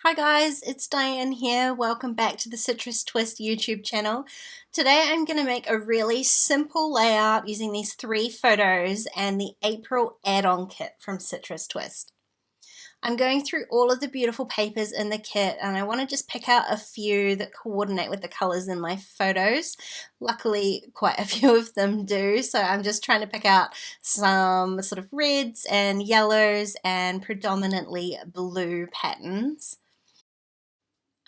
Hi guys, it's Diane here. Welcome back to the Citrus Twist YouTube channel. Today I'm going to make a really simple layout using these 3 photos and the April add-on kit from Citrus Twist. I'm going through all of the beautiful papers in the kit and I want to just pick out a few that coordinate with the colors in my photos. Luckily quite a few of them do, so I'm just trying to pick out some sort of reds and yellows and predominantly blue patterns.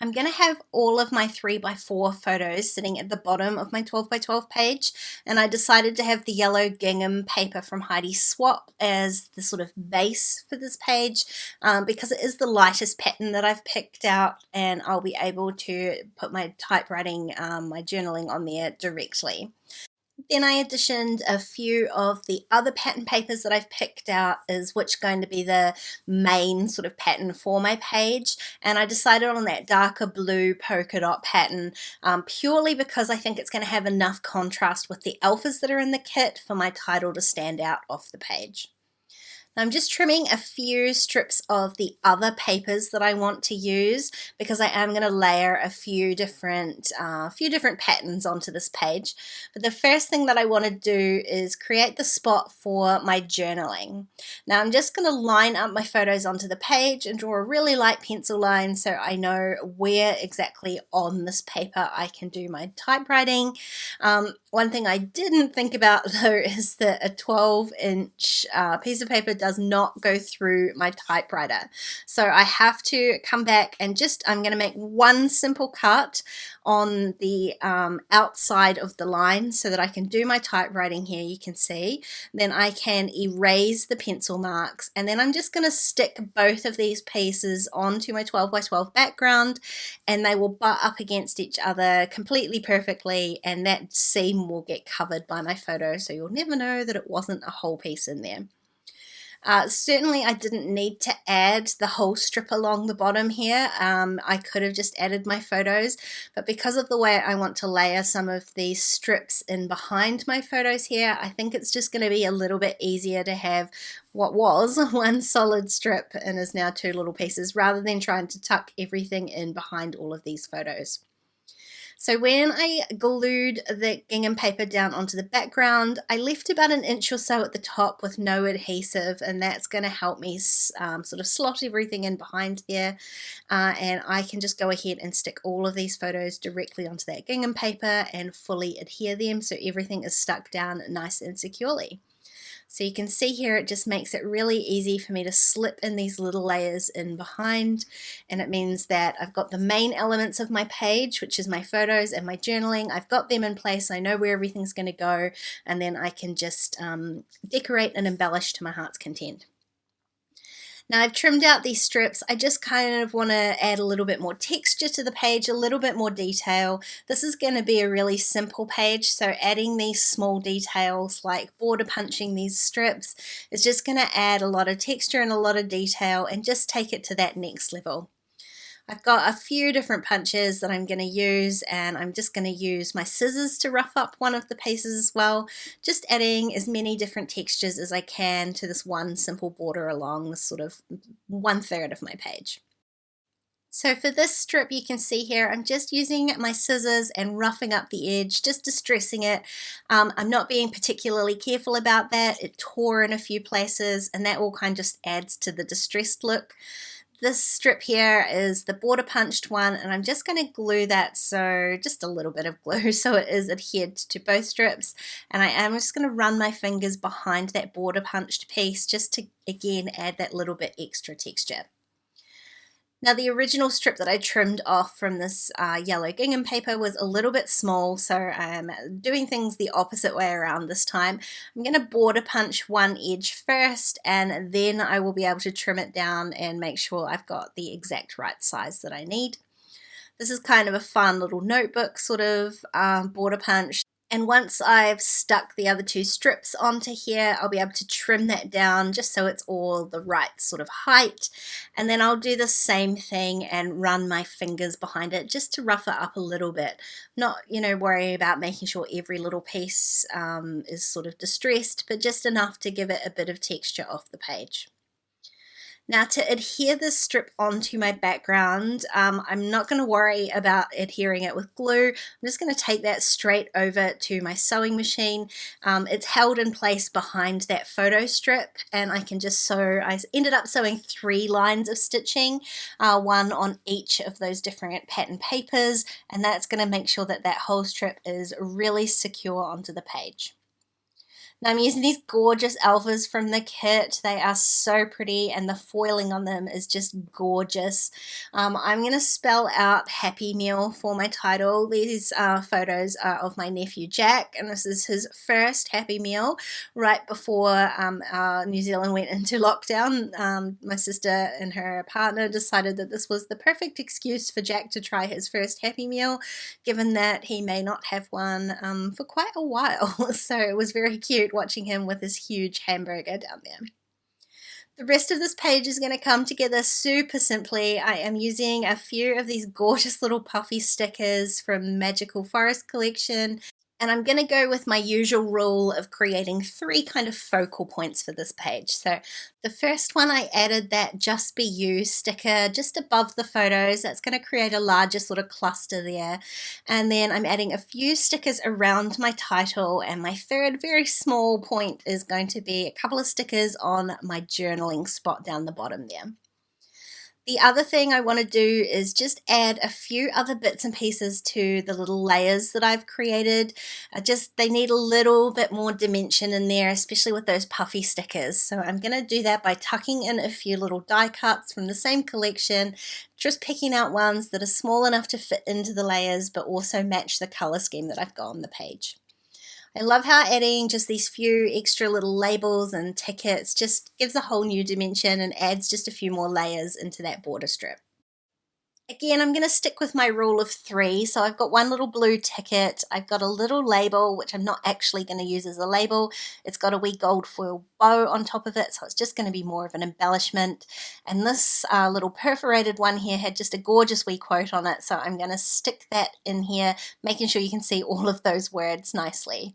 I'm going to have all of my 3x4 photos sitting at the bottom of my 12x12 page, and I decided to have the yellow gingham paper from Heidi Swap as the sort of base for this page because it is the lightest pattern that I've picked out, and I'll be able to put my typewriting, my journaling on there directly. Then I additioned a few of the other pattern papers that I've picked out as which going to be the main sort of pattern for my page, and I decided on that darker blue polka dot pattern purely because I think it's going to have enough contrast with the alphas that are in the kit for my title to stand out off the page. I'm just trimming a few strips of the other papers that I want to use because I am going to layer a few different patterns onto this page. But the first thing that I want to do is create the spot for my journaling. Now I'm just going to line up my photos onto the page and draw a really light pencil line so I know where exactly on this paper I can do my typewriting. One thing I didn't think about though is that a 12-inch piece of paper does not go through my typewriter. So I have to come back and I'm going to make one simple cut on the outside of the line so that I can do my typewriting here, you can see. Then I can erase the pencil marks, and then I'm just going to stick both of these pieces onto my 12x12 background, and they will butt up against each other completely perfectly, and that seam will get covered by my photo, so you'll never know that it wasn't a whole piece in there. Certainly I didn't need to add the whole strip along the bottom here. I could have just added my photos, but because of the way I want to layer some of these strips in behind my photos here, I think it's just going to be a little bit easier to have what was one solid strip and is now 2 little pieces rather than trying to tuck everything in behind all of these photos. So when I glued the gingham paper down onto the background, I left about 1 inch or so at the top with no adhesive, and that's going to help me sort of slot everything in behind there, and I can just go ahead and stick all of these photos directly onto that gingham paper and fully adhere them so everything is stuck down nice and securely. So you can see here it just makes it really easy for me to slip in these little layers in behind, and it means that I've got the main elements of my page, which is my photos and my journaling. I've got them in place, I know where everything's going to go, and then I can just decorate and embellish to my heart's content. Now I've trimmed out these strips. I just kind of want to add a little bit more texture to the page, a little bit more detail. This is going to be a really simple page, so adding these small details like border punching these strips is just going to add a lot of texture and a lot of detail and just take it to that next level. I've got a few different punches that I'm going to use, and I'm just going to use my scissors to rough up one of the pieces as well, just adding as many different textures as I can to this one simple border along this sort of 1/3 of my page. So for this strip you can see here I'm just using my scissors and roughing up the edge, just distressing it. I'm not being particularly careful about that. It tore in a few places and that all kind of just adds to the distressed look. This strip here is the border punched one, and I'm just going to glue that, so just a little bit of glue so it is adhered to both strips, and I am just going to run my fingers behind that border punched piece just to again add that little bit extra texture. Now the original strip that I trimmed off from this yellow gingham paper was a little bit small, so I'm doing things the opposite way around this time. I'm going to border punch one edge first, and then I will be able to trim it down and make sure I've got the exact right size that I need. This is kind of a fun little notebook sort of border punch. And once I've stuck the other 2 strips onto here, I'll be able to trim that down just so it's all the right sort of height. And then I'll do the same thing and run my fingers behind it just to rough it up a little bit. Not, worry about making sure every little piece is sort of distressed, but just enough to give it a bit of texture off the page. Now to adhere this strip onto my background, I'm not going to worry about adhering it with glue. I'm just going to take that straight over to my sewing machine. It's held in place behind that photo strip, and I can just sew. I ended up sewing 3 lines of stitching, one on each of those different pattern papers, and that's going to make sure that that whole strip is really secure onto the page. Now I'm using these gorgeous alphas from the kit. They are so pretty and the foiling on them is just gorgeous. I'm going to spell out Happy Meal for my title. These photos are of my nephew Jack, and this is his first Happy Meal right before New Zealand went into lockdown. My sister and her partner decided that this was the perfect excuse for Jack to try his first Happy Meal, given that he may not have one for quite a while. So it was very cute watching him with his huge hamburger down there. The rest of this page is going to come together super simply. I am using a few of these gorgeous little puffy stickers from Magical Forest collection. And I'm going to go with my usual rule of creating 3 kind of focal points for this page. So the first one, I added that Just Be You sticker just above the photos. That's going to create a larger sort of cluster there. And then I'm adding a few stickers around my title. And my third very small point is going to be a couple of stickers on my journaling spot down the bottom there. The other thing I want to do is just add a few other bits and pieces to the little layers that I've created. They need a little bit more dimension in there, especially with those puffy stickers. So I'm going to do that by tucking in a few little die cuts from the same collection, just picking out ones that are small enough to fit into the layers but also match the color scheme that I've got on the page. I love how adding just these few extra little labels and tickets just gives a whole new dimension and adds just a few more layers into that border strip. Again, I'm going to stick with my rule of 3. So I've got one little blue ticket. I've got a little label, which I'm not actually going to use as a label. It's got a wee gold foil bow on top of it, so it's just going to be more of an embellishment. And this little perforated one here had just a gorgeous wee quote on it, so I'm going to stick that in here, making sure you can see all of those words nicely.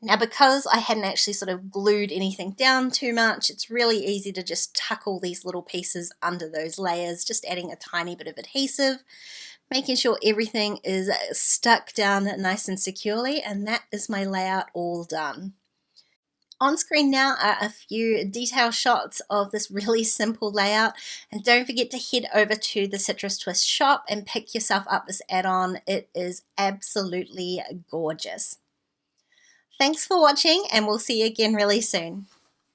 Now, because I hadn't actually sort of glued anything down too much, it's really easy to just tuck all these little pieces under those layers, just adding a tiny bit of adhesive, making sure everything is stuck down nice and securely, and that is my layout all done. On screen now are a few detail shots of this really simple layout, and don't forget to head over to the Citrus Twist shop and pick yourself up this add-on. It is absolutely gorgeous. Thanks for watching, and we'll see you again really soon.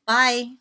Bye.